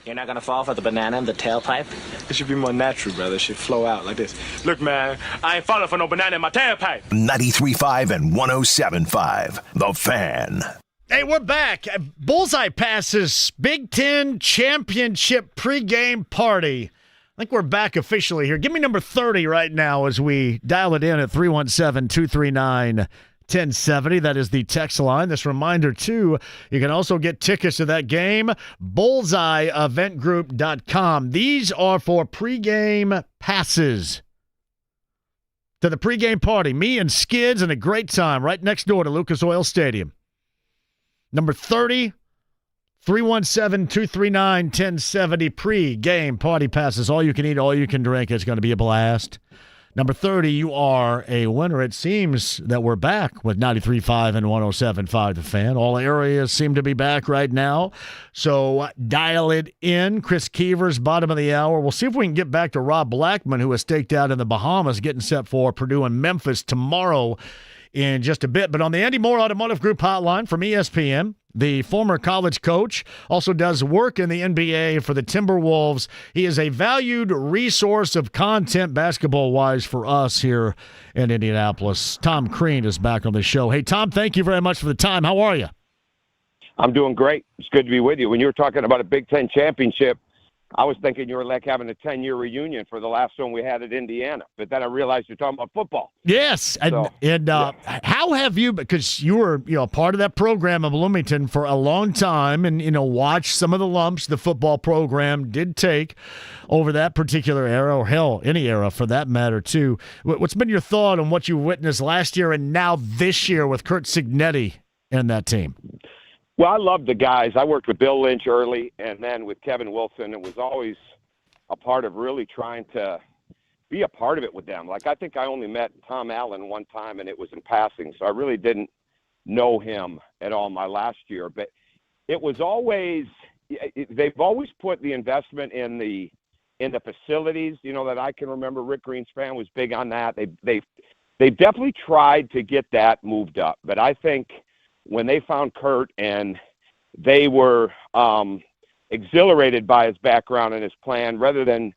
You're not going to fall for the banana in the tailpipe? It should be more natural, brother. It should flow out like this. Look, man, I ain't falling for no banana in my tailpipe. 93.5 and 107.5. The Fan. Hey, we're back. Bullseye Passes Big Ten Championship pregame party. I think we're back officially here. Give me number 30 right now as we dial it in at 317-239-1070. That is the text line. This reminder, too, you can also get tickets to that game. BullseyeEventGroup.com. These are for pregame passes to the pregame party. Me and Skids and a great time right next door to Lucas Oil Stadium. Number 30, 317-239-1070, pre-game party passes. All you can eat, all you can drink. It's going to be a blast. Number 30, you are a winner. It seems that we're back with 93.5 and 107.5 The Fan. All areas seem to be back right now. So dial it in. Chris Keevers, bottom of the hour. We'll see if we can get back to Rob Blackman, who is staked out in the Bahamas, getting set for Purdue and Memphis tomorrow in just a bit. But on the Andy Moore Automotive Group hotline from ESPN, the former college coach, also does work in the NBA for the Timberwolves. He is a valued resource of content basketball-wise for us here in Indianapolis. Tom Crean is back on the show. Hey, Tom, thank you very much for the time. How are you? I'm doing great. It's good to be with you. When you were talking about a Big Ten championship, I was thinking you were like having a 10-year reunion for the last one we had at Indiana. But then I realized you're talking about football. Yes. How have you, because you were part of that program of Bloomington for a long time and, watched some of the lumps the football program did take over that particular era, or hell, any era for that matter, too. What's been your thought on what you witnessed last year and now this year with Curt Cignetti and that team? Well, I love the guys. I worked with Bill Lynch early and then with Kevin Wilson. It was always a part of really trying to be a part of it with them. Like, I think I only met Tom Allen one time, and it was in passing, so I really didn't know him at all my last year. But it was always – they've always put the investment in the facilities, that I can remember. Rick Greenspan was big on that. They've definitely tried to get that moved up. But I think – when they found Curt and they were exhilarated by his background and his plan, rather than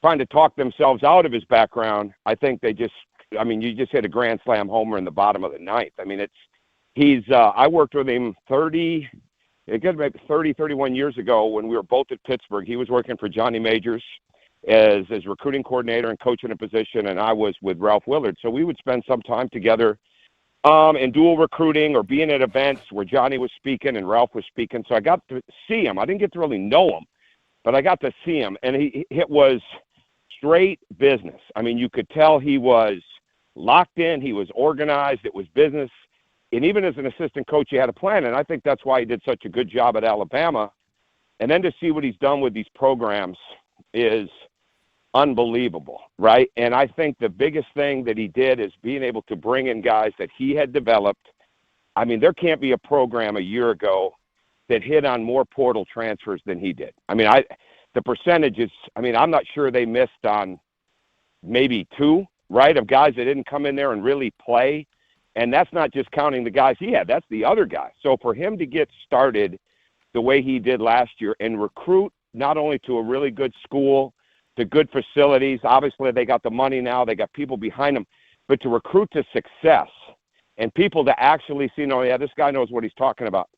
trying to talk themselves out of his background, I think you just hit a grand slam homer in the bottom of the ninth. I mean, I worked with him 31 years ago when we were both at Pittsburgh. He was working for Johnny Majors as recruiting coordinator and coaching a position, and I was with Ralph Willard. So we would spend some time together in dual recruiting or being at events where Johnny was speaking and Ralph was speaking. So I got to see him. I didn't get to really know him, but I got to see him. And it was straight business. I mean, you could tell he was locked in. He was organized. It was business. And even as an assistant coach, he had a plan. And I think that's why he did such a good job at Alabama. And then to see what he's done with these programs is unbelievable, right? And I think the biggest thing that he did is being able to bring in guys that he had developed. I mean, there can't be a program a year ago that hit on more portal transfers than he did. I mean, the percentages, I'm not sure they missed on maybe two, right, of guys that didn't come in there and really play. And that's not just counting the guys he had. That's the other guys. So for him to get started the way he did last year and recruit not only to a really good school, to good facilities. Obviously, they got the money now. They got people behind them. But to recruit to success and people to actually see, this guy knows what he's talking about.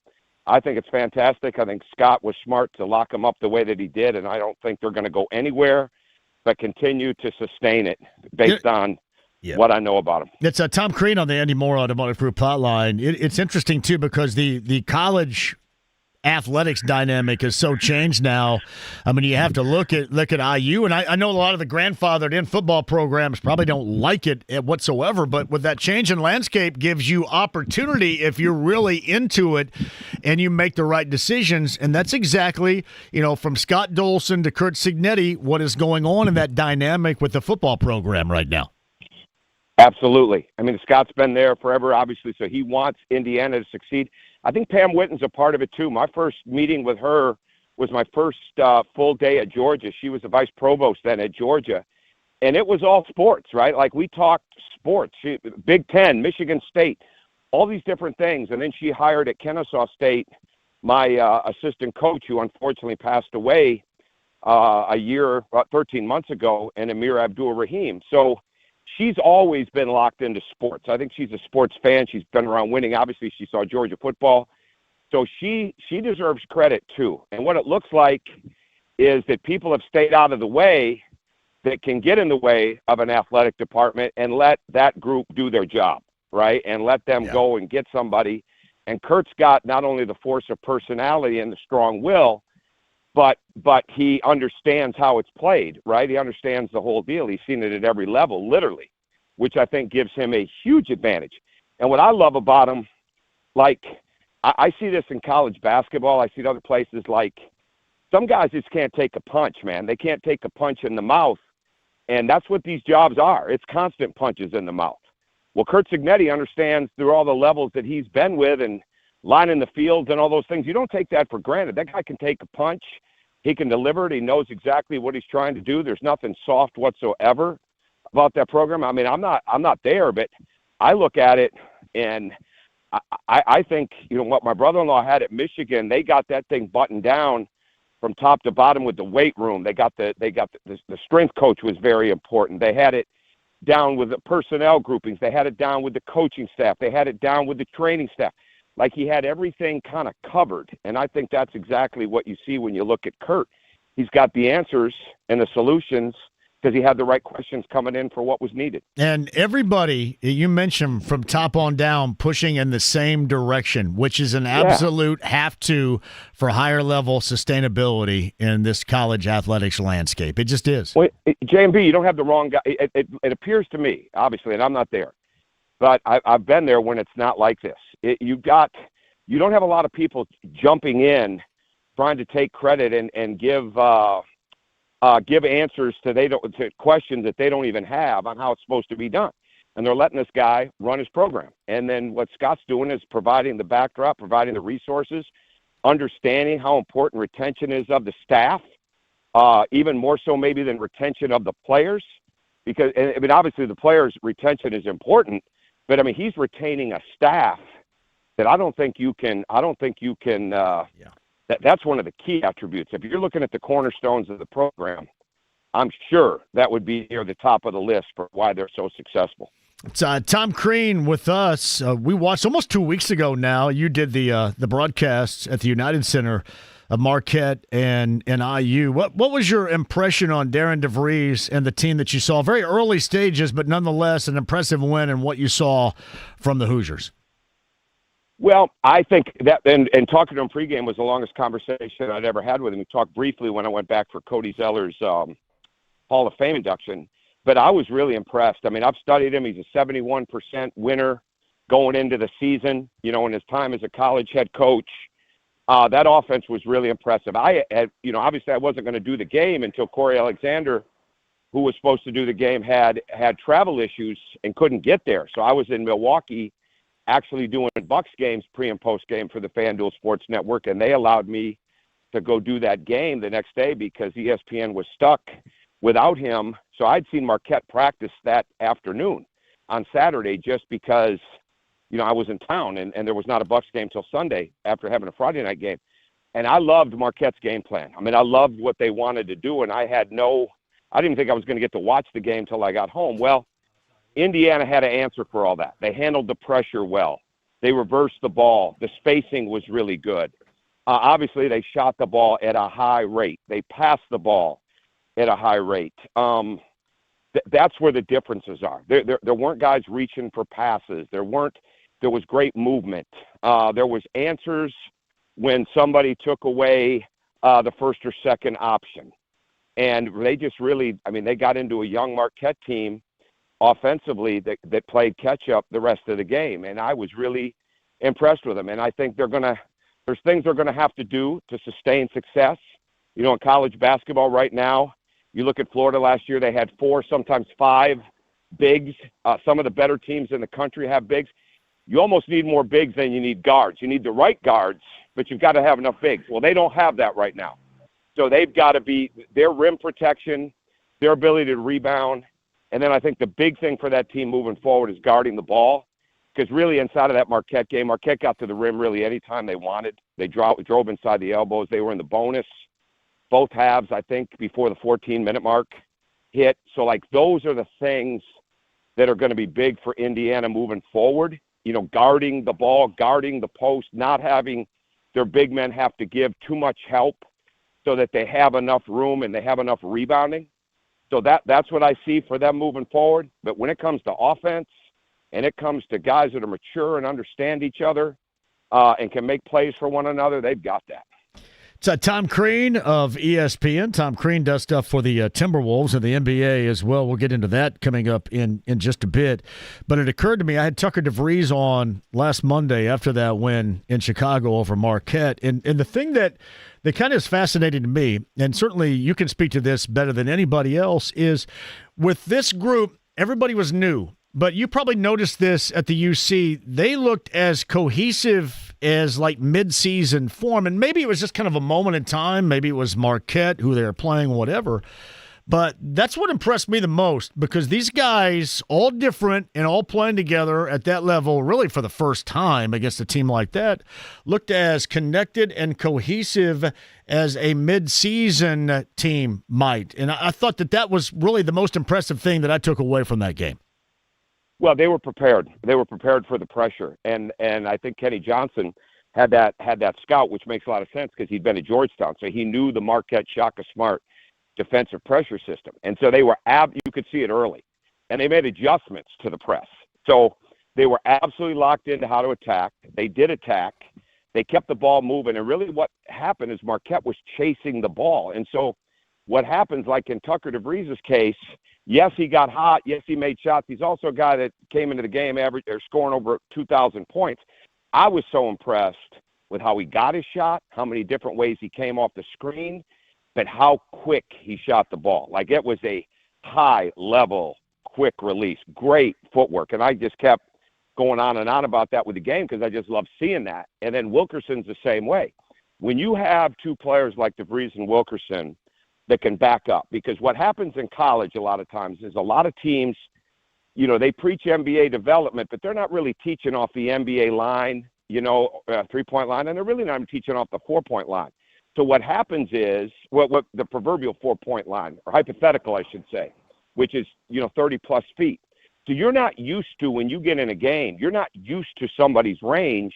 I think it's fantastic. I think Scott was smart to lock him up the way that he did, and I don't think they're going to go anywhere but continue to sustain it based on what I know about him. It's Tom Crean on the Andy Moore Automotive Group hotline. It's interesting, too, because the college athletics dynamic is so changed now. I mean, you have to look at IU, and I know a lot of the grandfathered in football programs probably don't like it whatsoever, but with that change in landscape gives you opportunity if you're really into it and you make the right decisions. And that's exactly, from Scott Dolson to Curt Cignetti, what is going on in that dynamic with the football program right now. Absolutely. I mean, Scott's been there forever, obviously, so he wants Indiana to succeed. I think Pam Witten's a part of it, too. My first meeting with her was my first full day at Georgia. She was the vice provost then at Georgia. And it was all sports, right? Like, we talked sports, Big Ten, Michigan State, all these different things. And then she hired at Kennesaw State my assistant coach, who unfortunately passed away a year, about 13 months ago, and Amir Abdul-Rahim. So she's always been locked into sports. I think she's a sports fan. She's been around winning. Obviously, she saw Georgia football. So she deserves credit, too. And what it looks like is that people have stayed out of the way that can get in the way of an athletic department and let that group do their job, right, and let them go and get somebody. And Kurt's got not only the force of personality and the strong will, but he understands how it's played, right? He understands the whole deal. He's seen it at every level, literally, which I think gives him a huge advantage. And what I love about him, like, I see this in college basketball. I see it other places. Like, some guys just can't take a punch, man. They can't take a punch in the mouth. And that's what these jobs are. It's constant punches in the mouth. Well, Curt Cignetti understands through all the levels that he's been with and lining the fields and all those things. You don't take that for granted. That guy can take a punch. He can deliver it. He knows exactly what he's trying to do. There's nothing soft whatsoever about that program. I mean, I'm not there, but I look at it and I think, you know, what my brother-in-law had at Michigan, they got that thing buttoned down from top to bottom with the weight room. They got the strength coach was very important. They had it down with the personnel groupings. They had it down with the coaching staff. They had it down with the training staff. Like, he had everything kind of covered. And I think that's exactly what you see when you look at Curt. He's got the answers and the solutions because he had the right questions coming in for what was needed. And everybody, you mentioned from top on down, pushing in the same direction, which is an absolute have to for higher level sustainability in this college athletics landscape. It just is. Well, JMV, you don't have the wrong guy. It appears to me, obviously, and I'm not there, but I've been there when it's not like this. You don't have a lot of people jumping in, trying to take credit and give answers to questions that they don't even have on how it's supposed to be done. And they're letting this guy run his program. And then what Scott's doing is providing the backdrop, providing the resources, understanding how important retention is of the staff, even more so maybe than retention of the players. Because, I mean, obviously the players' retention is important, but, I mean, he's retaining a staff that I don't think you can That's one of the key attributes. If you're looking at the cornerstones of the program, I'm sure that would be near the top of the list for why they're so successful. It's Tom Crean with us. We watched almost 2 weeks ago now. You did the broadcasts at the United Center of Marquette and IU. What was your impression on Darren DeVries and the team that you saw? Very early stages, but nonetheless an impressive win and what you saw from the Hoosiers. Well, I think that, and talking to him pregame was the longest conversation I'd ever had with him. We talked briefly when I went back for Cody Zeller's Hall of Fame induction, but I was really impressed. I mean, I've studied him. He's a 71% winner going into the season, you know, in his time as a college head coach. That offense was really impressive. Obviously I wasn't going to do the game until Corey Alexander, who was supposed to do the game, had travel issues and couldn't get there. So I was in Milwaukee actually doing Bucks games pre and post game for the FanDuel Sports Network, and they allowed me to go do that game the next day because ESPN was stuck without him. So I'd seen Marquette practice that afternoon on Saturday just because, you know, I was in town and there was not a Bucks game till Sunday after having a Friday night game. And I loved Marquette's game plan. I mean, I loved what they wanted to do, and I didn't even think I was going to get to watch the game till I got home. Well, Indiana had an answer for all that. They handled the pressure well. They reversed the ball. The spacing was really good. Obviously, they shot the ball at a high rate. They passed the ball at a high rate. That's where the differences are. There weren't guys reaching for passes. There was great movement. There was answers when somebody took away the first or second option. And they just really, I mean, they got into a young Marquette team offensively that played catch-up the rest of the game. And I was really impressed with them. And I think there's things they're going to have to do to sustain success. You know, in college basketball right now, you look at Florida last year, they had 4, sometimes 5 bigs. Some of the better teams in the country have bigs. You almost need more bigs than you need guards. You need the right guards, but you've got to have enough bigs. Well, they don't have that right now. So they've got to be their rim protection, their ability to rebound. And then I think the big thing for that team moving forward is guarding the ball, because really inside of that Marquette game, Marquette got to the rim really anytime they wanted. They drove inside the elbows. They were in the bonus. both halves, I think, before the 14-minute mark hit. So, like, those are the things that are going to be big for Indiana moving forward. You know, guarding the ball, guarding the post, not having their big men have to give too much help so that they have enough room and they have enough rebounding. So that's what I see for them moving forward. But when it comes to offense and it comes to guys that are mature and understand each other and can make plays for one another, they've got that. It's Tom Crean of ESPN. Tom Crean does stuff for the Timberwolves and the NBA as well. We'll get into that coming up in just a bit. But it occurred to me, I had Tucker DeVries on last Monday after that win in Chicago over Marquette. And the thing that kind of is fascinating to me, and certainly you can speak to this better than anybody else, is with this group, everybody was new. But you probably noticed this at the UC. They looked as cohesive as like mid-season form. And maybe it was just kind of a moment in time. Maybe it was Marquette, who they were playing, whatever. But that's what impressed me the most, because these guys, all different and all playing together at that level, really for the first time against a team like that, looked as connected and cohesive as a mid-season team might. And I thought that was really the most impressive thing that I took away from that game. Well, they were prepared. They were prepared for the pressure, and I think Kenny Johnson had that scout, which makes a lot of sense because he'd been at Georgetown, so he knew the Marquette Shaka Smart defensive pressure system, and so they were you could see it early, and they made adjustments to the press. So they were absolutely locked into how to attack. They did attack. They kept the ball moving, and really what happened is Marquette was chasing the ball, and so what happens, like in Tucker DeVries' case. Yes, he got hot. Yes, he made shots. He's also a guy that came into the game scoring over 2,000 points. I was so impressed with how he got his shot, how many different ways he came off the screen, but how quick he shot the ball. Like, it was a high-level, quick release. Great footwork. And I just kept going on and on about that with the game because I just love seeing that. And then Wilkerson's the same way. When you have two players like DeVries and Wilkerson that can back up, because what happens in college a lot of times is a lot of teams, you know, they preach NBA development, but they're not really teaching off the NBA line, three-point line, and they're really not even teaching off the four-point line. So what happens is, what the proverbial four-point line, or hypothetical, I should say, which is, 30-plus feet. So you're not used to, when you get in a game, you're not used to somebody's range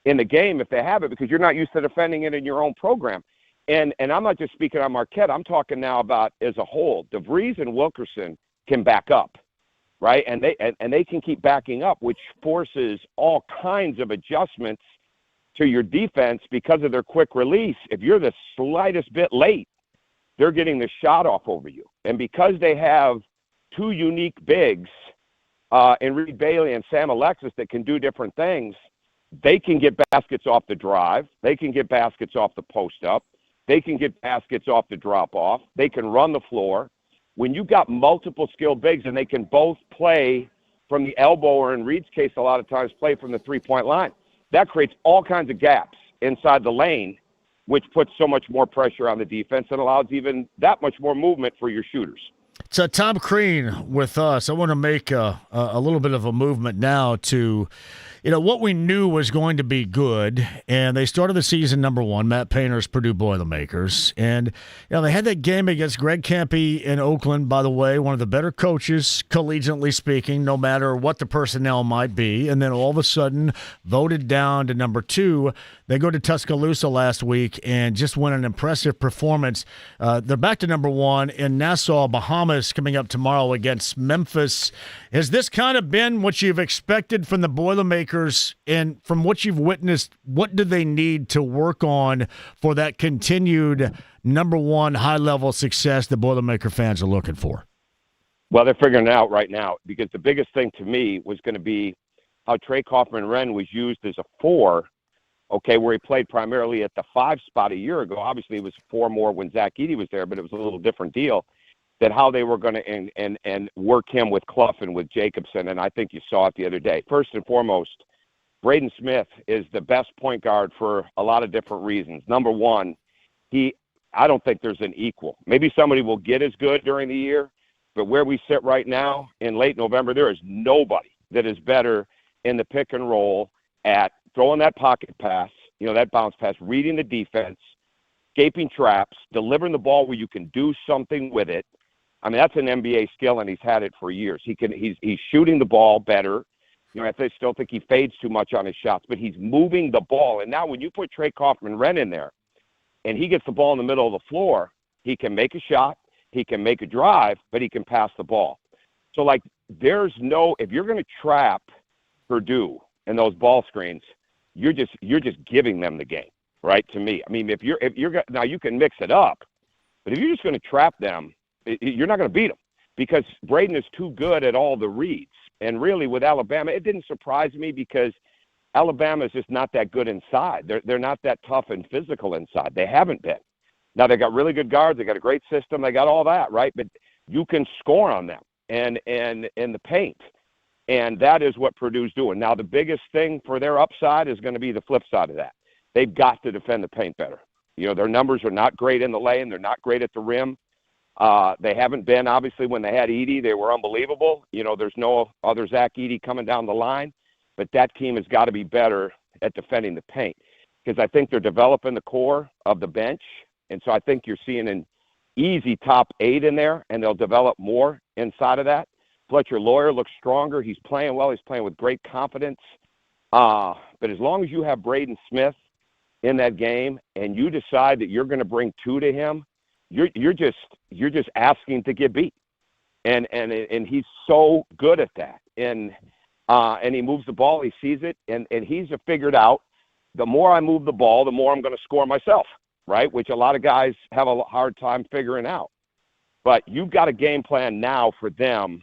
in the game if they have it, because you're not used to defending it in your own program. And I'm not just speaking on Marquette. I'm talking now about as a whole. DeVries and Wilkerson can back up, right? And they can keep backing up, which forces all kinds of adjustments to your defense because of their quick release. If you're the slightest bit late, they're getting the shot off over you. And because they have two unique bigs in Reed Bailey and Sam Alexis that can do different things, they can get baskets off the drive. They can get baskets off the post-up. They can get baskets off the drop-off. They can run the floor. When you've got multiple skilled bigs and they can both play from the elbow, or in Reed's case a lot of times play from the three-point line, that creates all kinds of gaps inside the lane, which puts so much more pressure on the defense and allows even that much more movement for your shooters. So Tom Crean with us. I want to make a little bit of a movement now to, what we knew was going to be good. And they started the season number 1, Matt Painter's Purdue Boilermakers. And, they had that game against Greg Kampe in Oakland, by the way, one of the better coaches, collegiately speaking, no matter what the personnel might be. And then all of a sudden voted down to number 2. They go to Tuscaloosa last week and just win an impressive performance. They're back to number 1 in Nassau, Bahamas, coming up tomorrow against Memphis. Has this kind of been what you've expected from the Boilermakers? And from what you've witnessed, what do they need to work on for that continued number 1 high-level success the Boilermaker fans are looking for? Well, they're figuring it out right now, because the biggest thing to me was going to be how Trey Kaufman-Renn was used as a 4, where he played primarily at the 5 spot a year ago. Obviously, it was 4 more when Zach Edey was there, but it was a little different deal. That how they were going to and work him with Clough and with Jacobson, and I think you saw it the other day. First and foremost, Braden Smith is the best point guard for a lot of different reasons. Number one, I don't think there's an equal. Maybe somebody will get as good during the year, but where we sit right now in late November, there is nobody that is better in the pick and roll at throwing that pocket pass, that bounce pass, reading the defense, escaping traps, delivering the ball where you can do something with it. I mean, that's an NBA skill, and he's had it for years. He's shooting the ball better. You know, I still think he fades too much on his shots, but he's moving the ball. And now when you put Trey Kaufman-Renn in there, and he gets the ball in the middle of the floor, he can make a shot, he can make a drive, but he can pass the ball. So, like, if you're going to trap Purdue in those ball screens, you're just giving them the game, right? To me, I mean, if you're now you can mix it up, but if you're just going to trap them, you're not going to beat them because Braden is too good at all the reads. And really, with Alabama, it didn't surprise me because Alabama is just not that good inside. They're not that tough and physical inside. They haven't been. Now they got really good guards. They got a great system. They got all that, right? But you can score on them and in the paint. And that is what Purdue's doing. Now, the biggest thing for their upside is going to be the flip side of that. They've got to defend the paint better. You know, their numbers are not great in the lane. They're not great at the rim. They haven't been, obviously, when they had Edey, they were unbelievable. You know, there's no other Zach Edey coming down the line. But that team has got to be better at defending the paint because I think they're developing the core of the bench. And so I think you're seeing an easy top 8 in there, and they'll develop more inside of that. Fletcher Lawyer looks stronger. He's playing well. He's playing with great confidence. But as long as you have Braden Smith in that game and you decide that you're going to bring 2 to him, you're just asking to get beat. And he's so good at that. And he moves the ball. He sees it. And he's figured out the more I move the ball, the more I'm going to score myself, right? Which a lot of guys have a hard time figuring out. But you've got a game plan now for them.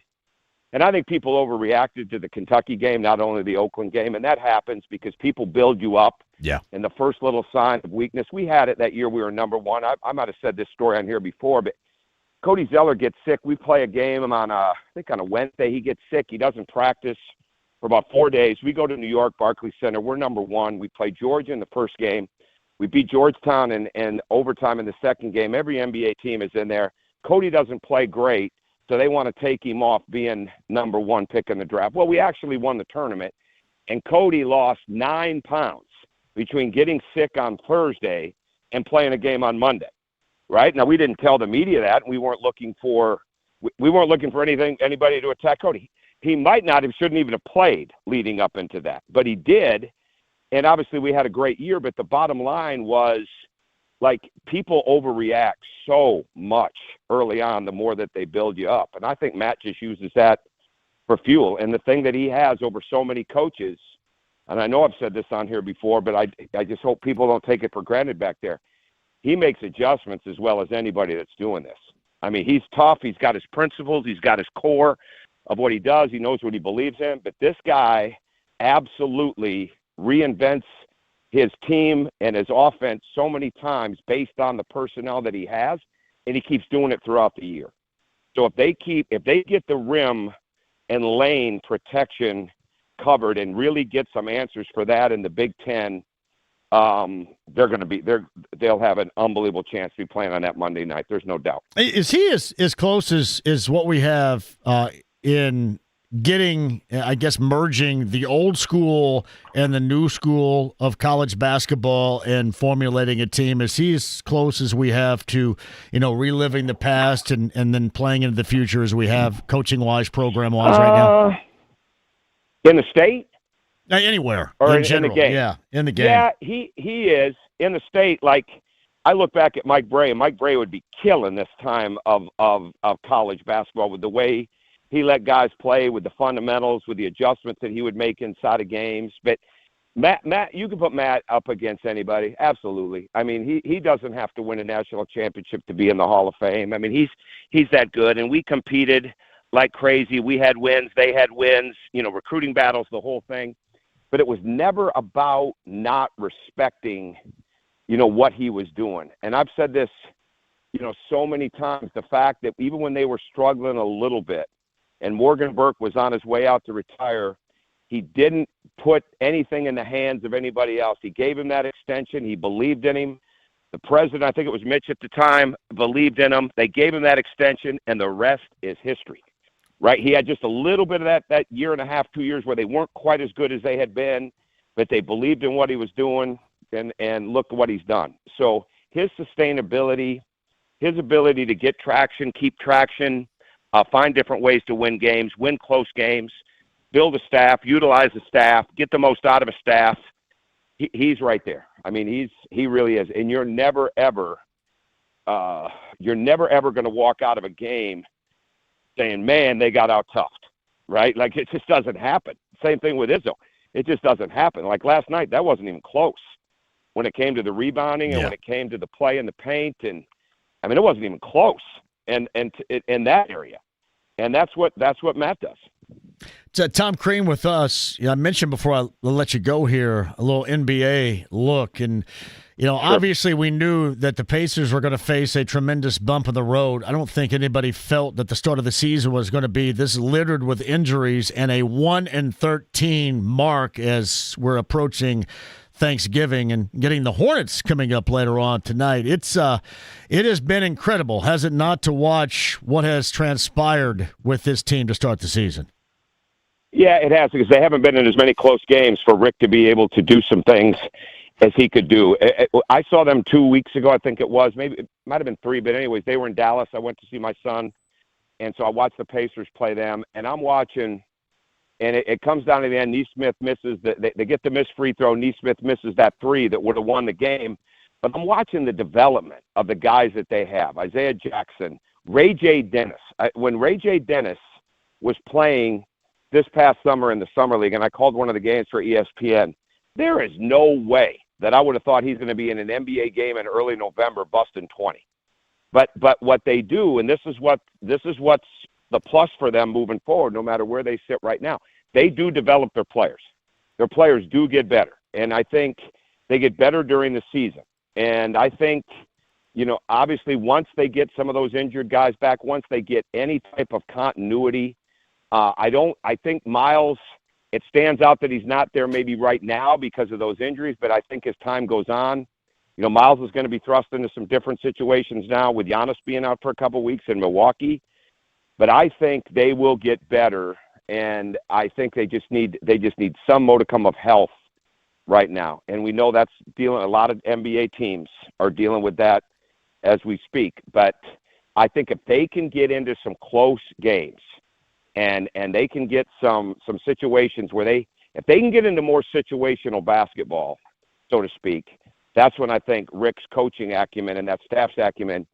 And I think people overreacted to the Kentucky game, not only the Oakland game. And that happens because people build you up. Yeah. And the first little sign of weakness, we had it that year. We were number 1. I might have said this story on here before, but Cody Zeller gets sick. We play a game on I think on a Wednesday. He gets sick. He doesn't practice for about 4 days. We go to New York, Barclays Center. We're number 1. We play Georgia in the first game. We beat Georgetown in overtime in the second game. Every NBA team is in there. Cody doesn't play great. So they want to take him off being number 1 pick in the draft. Well, we actually won the tournament, and Cody lost 9 pounds between getting sick on Thursday and playing a game on Monday, right? Now, we didn't tell the media that, and we weren't looking for anybody to attack Cody. He might not have, shouldn't even have played leading up into that, but he did, and obviously we had a great year, but the bottom line was, like, people overreact so much early on the more that they build you up. And I think Matt just uses that for fuel. And the thing that he has over so many coaches, and I know I've said this on here before, but I just hope people don't take it for granted back there. He makes adjustments as well as anybody that's doing this. I mean, he's tough. He's got his principles. He's got his core of what he does. He knows what he believes in. But this guy absolutely reinvents his team and his offense so many times based on the personnel that he has, and he keeps doing it throughout the year. So if they get the rim and lane protection covered and really get some answers for that in the Big Ten, they'll have an unbelievable chance to be playing on that Monday night. There's no doubt. Is he as close as what we have in getting, I guess, merging the old school and the new school of college basketball and formulating a team? Is he as close as we have to, reliving the past and then playing into the future as we have coaching-wise, program-wise right now? In the state? Anywhere. Or in general. In the game? Yeah, in the game. Yeah, he is. In the state, like, I look back at Mike Bray, and Mike Bray would be killing this time of college basketball with the way he let guys play, with the fundamentals, with the adjustments that he would make inside of games. But Matt, you can put Matt up against anybody. Absolutely. I mean, he doesn't have to win a national championship to be in the Hall of Fame. I mean, he's that good. And we competed like crazy. We had wins. They had wins, recruiting battles, the whole thing. But it was never about not respecting, what he was doing. And I've said this, so many times, the fact that even when they were struggling a little bit, and Morgan Burke was on his way out to retire, he didn't put anything in the hands of anybody else. He gave him that extension. He believed in him. The president, I think it was Mitch at the time, believed in him. They gave him that extension, and the rest is history, right? He had just a little bit of that year and a half, 2 years where they weren't quite as good as they had been, but they believed in what he was doing, and look at what he's done. So his sustainability, his ability to get traction, keep traction, find different ways to win games, win close games, build a staff, utilize a staff, get the most out of a staff. He's right there. I mean, he really is. And you're never ever going to walk out of a game saying, "Man, they got out toughed," right? Like, it just doesn't happen. Same thing with Izzo. It just doesn't happen. Like last night, that wasn't even close when it came to the rebounding and when it came to the play in the paint. And I mean, it wasn't even close. And in that area, and that's what Matt does. So Tom Crean with us. I mentioned before I let you go here a little NBA look, and obviously we knew that the Pacers were going to face a tremendous bump in the road. I don't think anybody felt that the start of the season was going to be this littered with injuries and a 1-13 mark as we're approaching Thanksgiving and getting the Hornets coming up later on tonight. It has been incredible, has it not, to watch what has transpired with this team to start the season? Yeah, it has, because they haven't been in as many close games for Rick to be able to do some things as he could do. I saw them 2 weeks ago, I think it was. Maybe it might have been 3, but anyways, they were in Dallas. I went to see my son, and so I watched the Pacers play them, and I'm watching, and it comes down to the end. Nesmith misses. They get the missed free throw. Nesmith misses that 3 that would have won the game. But I'm watching the development of the guys that they have. Isaiah Jackson, Ray J. Dennis. When Ray J. Dennis was playing this past summer in the Summer League, and I called one of the games for ESPN, there is no way that I would have thought he's going to be in an NBA game in early November busting 20. But what they do, and this is what's the plus for them moving forward, no matter where they sit right now, they do develop their players. Their players do get better, and I think they get better during the season. And I think, obviously once they get some of those injured guys back, once they get any type of continuity, I think Miles, it stands out that he's not there maybe right now because of those injuries, but I think as time goes on, Miles is going to be thrust into some different situations now with Giannis being out for a couple of weeks in Milwaukee. But I think they will get better, and I think they just need some modicum of health right now. And we know that's a lot of NBA teams are dealing with that as we speak. But I think if they can get into some close games, and they can get some situations where if they can get into more situational basketball, so to speak, that's when I think Rick's coaching acumen and that staff's acumen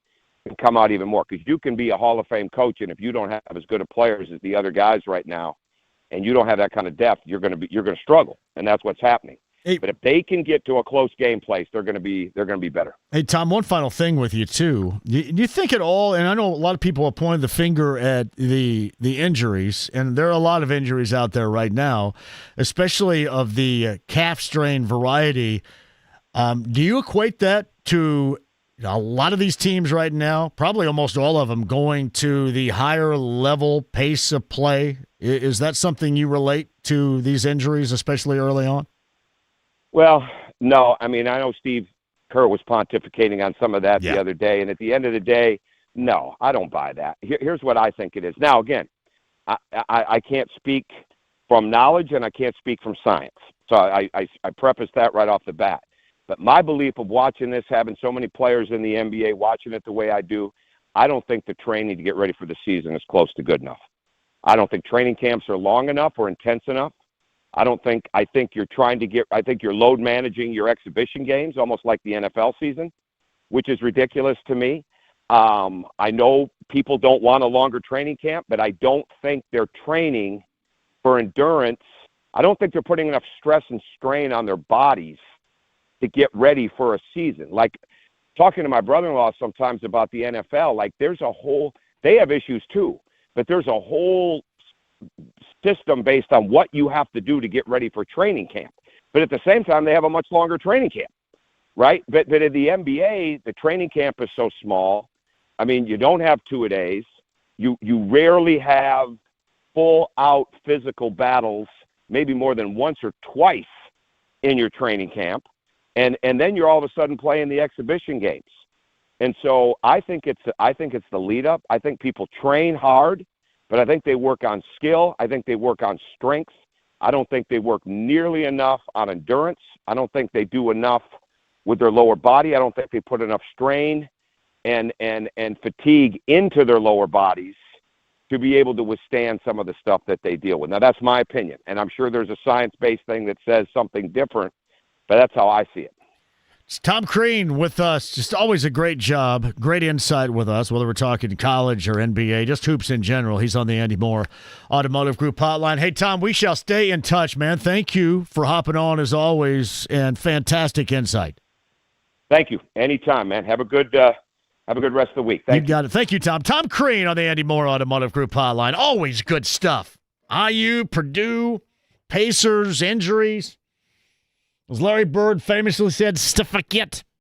can come out even more. Because you can be a Hall of Fame coach, and if you don't have as good of players as the other guys right now, and you don't have that kind of depth, you're going to struggle, and that's what's happening. Hey, but if they can get to a close game place, they're going to be better. Hey, Tom, one final thing with you too. Do you think at all? And I know a lot of people have pointed the finger at the injuries, and there are a lot of injuries out there right now, especially of the calf strain variety. Do you equate that to a lot of these teams right now, probably almost all of them, going to the higher level pace of play? Is that something you relate to these injuries, especially early on? Well, no. I mean, I know Steve Kerr was pontificating on some of that the other day, and at the end of the day, no, I don't buy that. Here's what I think it is. Now, again, I can't speak from knowledge, and I can't speak from science. So I preface that right off the bat. But my belief of watching this, having so many players in the NBA, watching it the way I do, I don't think the training to get ready for the season is close to good enough. I don't think training camps are long enough or intense enough. I think you're load managing your exhibition games almost like the NFL season, which is ridiculous to me. I know people don't want a longer training camp, but I don't think they're training for endurance. I don't think they're putting enough stress and strain on their bodies to get ready for a season. Like talking to my brother-in-law sometimes about the NFL, like they have issues too, but there's a whole system based on what you have to do to get ready for training camp. But at the same time, they have a much longer training camp, right? But in the NBA, the training camp is so small. I mean, you don't have two-a-days. You rarely have full-out physical battles, maybe more than once or twice in your training camp. And then you're all of a sudden playing the exhibition games. And so I think it's the lead-up. I think people train hard, but I think they work on skill. I think they work on strength. I don't think they work nearly enough on endurance. I don't think they do enough with their lower body. I don't think they put enough strain and fatigue into their lower bodies to be able to withstand some of the stuff that they deal with. Now, that's my opinion, and I'm sure there's a science-based thing that says something different, but that's how I see it. It's Tom Crean with us. Just always a great job, great insight with us, whether we're talking college or NBA, just hoops in general. He's on the Andy Moore Automotive Group hotline. Hey, Tom, we shall stay in touch, man. Thank you for hopping on as always, and fantastic insight. Thank you. Anytime, man. Have a good rest of the week. Thank you. Got it. Thank you, Tom. Tom Crean on the Andy Moore Automotive Group hotline. Always good stuff. IU, Purdue, Pacers, injuries. As Larry Bird famously said, "Stiff-a-kit."